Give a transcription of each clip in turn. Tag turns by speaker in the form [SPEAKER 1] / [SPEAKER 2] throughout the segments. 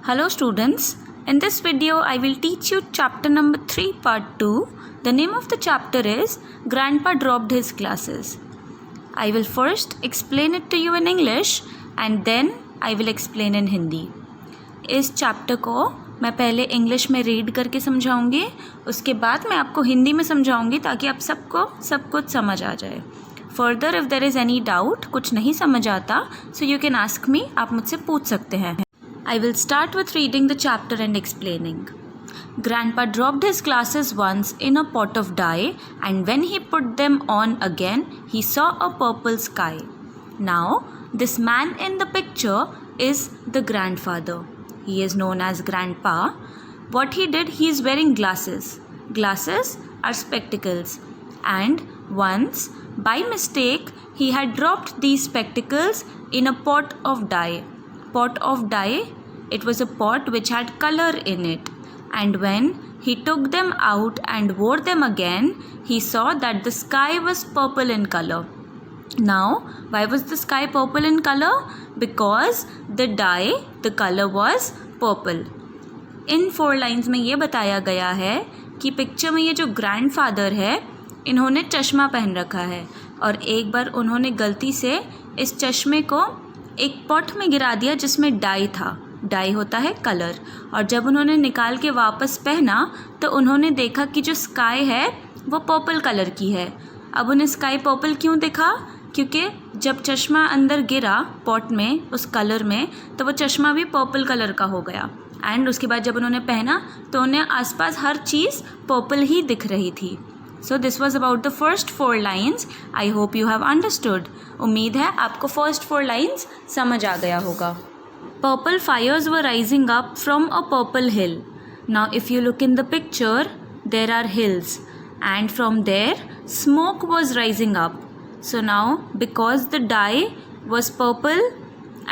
[SPEAKER 1] Hello students, in this video I will teach you chapter number 3 part 2. The name of the chapter is Grandpa Dropped His Glasses. I will first explain it to you in English and then I will explain in Hindi. इस chapter को मैं पहले English में read करके समझाऊंगी, उसके बाद मैं आपको हिंदी में समझाऊंगी ताकि आप सबको सब कुछ समझ आ जाए. Further if there is any doubt, कुछ नहीं समझ आता, so you can ask me, आप मुझसे पूछ सकते हैं. I will start with reading the chapter and explaining. Grandpa dropped his glasses once in a pot of dye, and when he put them on again, he saw a purple sky. Now, this man in the picture is the grandfather. He is known as Grandpa. What he did, he is wearing glasses. Glasses are spectacles. And once, by mistake, he had dropped these spectacles in a pot of dye. Pot of dye, it was a pot which had color in it, and when he took them out and wore them again, he saw that the sky was purple in color. Now, why was the sky purple in color? Because the dye, the color was purple. In 4 lines में ये बताया गया है कि picture में ये जो grandfather है, इन्होंने चश्मा पहन रखा है और एक बार उन्होंने गलती से इस चश्मे को एक पॉट में गिरा दिया जिसमें डाई था. डाई होता है कलर, और जब उन्होंने निकाल के वापस पहना तो उन्होंने देखा कि जो स्काई है वो पर्पल कलर की है. अब उन्हें स्काई पर्पल क्यों दिखा? क्योंकि जब चश्मा अंदर गिरा पॉट में उस कलर में, तो वो चश्मा भी पर्पल कलर का हो गया. एंड उसके बाद जब उन्होंने पहना तो उन्हें आसपास हर चीज़ पर्पल ही दिख रही थी. So this was about the first 4 lines. I hope you have understood. उम्मीद है आपको first 4 lines समझ आ गया होगा. Purple fires were rising up from a purple hill. Now if you look in the picture, there are hills, and from there smoke was rising up. So now because the dye was purple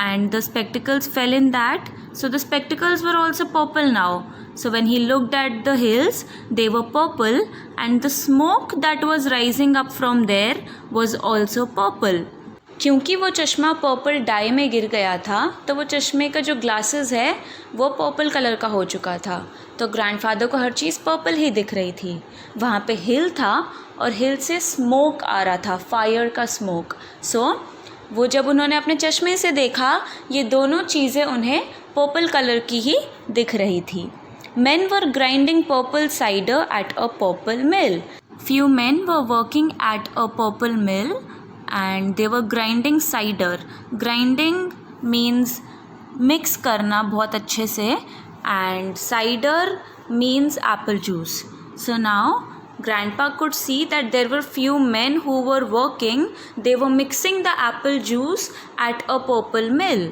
[SPEAKER 1] and the spectacles fell in that, so the spectacles were also purple now. So when he looked at the hills, they were purple, and the smoke that was rising up from there was also purple. क्योंकि वो चश्मा purple die में गिर गया था, तो वो चश्मे का जो ग्लासेस है वो पर्पल कलर का हो चुका था. तो ग्रैंडफादर को हर चीज़ पर्पल ही दिख रही थी. वहाँ पे हिल था और हिल से स्मोक आ रहा था, फायर का स्मोक. सो वो जब उन्होंने अपने चश्मे से देखा, ये दोनों चीज़ें उन्हें पर्पल कलर की ही दिख रही थी. Men were grinding purple cider at a purple mill. Few men were working at a purple mill and they were grinding cider. Grinding means mix करना बहुत अच्छे से, and cider means apple juice. So now Grandpa could see that there were few men who were working. They were mixing the apple juice at a purple mill.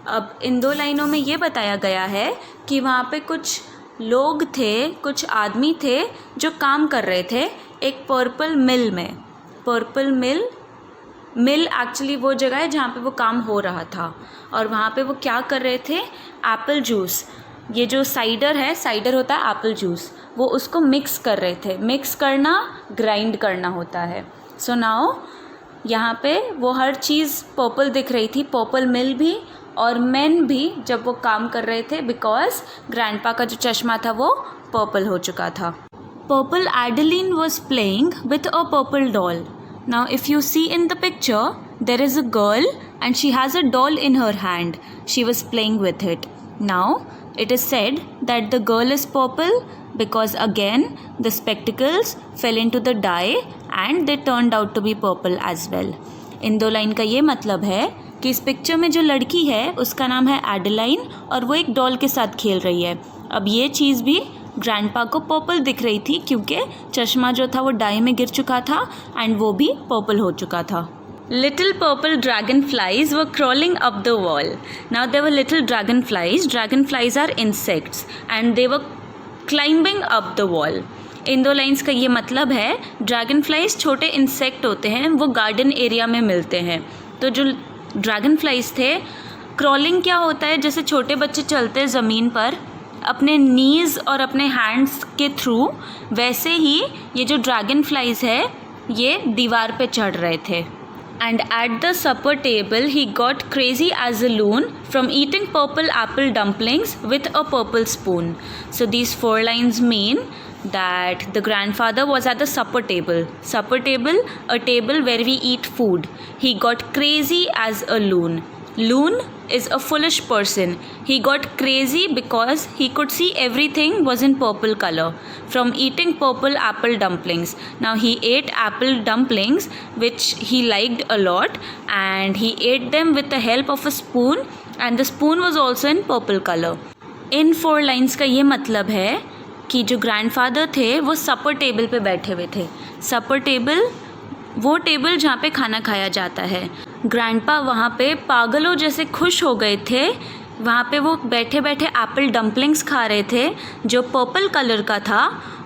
[SPEAKER 1] अब इन 2 लाइनों में ये बताया गया है कि वहाँ पे कुछ लोग थे, कुछ आदमी थे जो काम कर रहे थे एक पर्पल मिल में. पर्पल मिल एक्चुअली वो जगह है जहाँ पे वो काम हो रहा था, और वहाँ पे वो क्या कर रहे थे? Apple juice. ये जो साइडर है, साइडर होता है एप्पल जूस, वो उसको मिक्स कर रहे थे. मिक्स करना ग्राइंड करना होता है. सो नाउ यहाँ पे वो हर चीज़ पर्पल दिख रही थी, पर्पल मिल भी और मैन भी जब वो काम कर रहे थे, बिकॉज ग्रैंडपा का जो चश्मा था वो पर्पल हो चुका था. Purple Adeline was playing with a purple doll. Now if you see in the picture, there is a girl and she has a doll in her hand. She was playing with it. Now it is said that the girl is purple because again the spectacles fell into the dye and they turned out to be purple as well. In 2 line का ये मतलब है कि इस picture में जो लड़की है उसका नाम है एडेलाइन और वो एक डॉल के साथ खेल रही है. अब ये चीज़ भी ग्रैंडपा को पर्पल दिख रही थी क्योंकि चश्मा जो था वो डाई में गिर चुका था एंड वो भी पर्पल हो चुका था. Little purple dragonflies were crawling up the wall. Now there were little dragonflies. Dragonflies are insects and they were climbing up the wall. In 2 lines का ये मतलब है, ड्रैगन छोटे इंसेक्ट होते हैं, वो गार्डन एरिया में मिलते हैं. तो जो ड्रैगन फ्लाइज थे, क्रॉलिंग क्या होता है? जैसे छोटे बच्चे चलते हैं ज़मीन पर अपने नीज़ और अपने हैंड्स के थ्रू, वैसे ही ये जो ड्रैगन फ्लाइज है ये दीवार पे चढ़ रहे थे. And at the supper table, he got crazy as a loon from eating purple apple dumplings with a purple spoon. So these 4 lines mean that the grandfather was at the supper table. Supper table, a table where we eat food. He got crazy as a loon. Loon is a foolish person. He got crazy because he could see everything was in purple color from eating purple apple dumplings. Now he ate apple dumplings which he liked a lot, and he ate them with the help of a spoon, and the spoon was also in purple color. In 4 lines का ये मतलब है कि जो grandfather थे वो सपर table पे बैठे हुए थे. सपर टेबल वो टेबल जहाँ पे खाना खाया जाता है. ग्रैंडपा वहाँ पे पागलों जैसे खुश हो गए थे. वहाँ पे वो बैठे बैठे एप्पल डम्पलिंग्स खा रहे थे जो पर्पल कलर का था,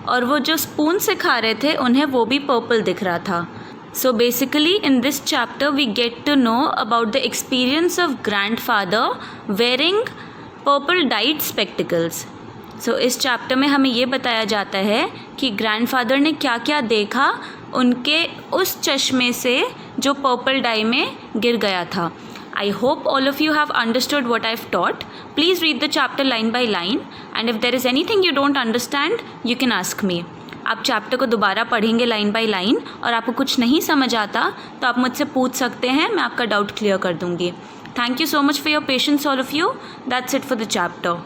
[SPEAKER 1] और वो जो स्पून से खा रहे थे उन्हें वो भी पर्पल दिख रहा था. So basically in this chapter we get to know about the experience of grandfather wearing purple dyed spectacles. So इस चैप्टर में हमें ये बताया जाता है कि ग्रैंडफादर ने क्या क्या देखा उनके उस चश्मे से जो पर्पल डाई में गिर गया था. I hope all of you have understood what I've taught. Please read the chapter line by line, and if there is anything you don't understand, you can ask me. आप chapter को दोबारा पढ़ेंगे line by line, और आपको कुछ नहीं समझ आता तो आप मुझसे पूछ सकते हैं, मैं आपका डाउट क्लियर कर दूँगी. Thank you so much for your patience, all of you. That's it for the chapter.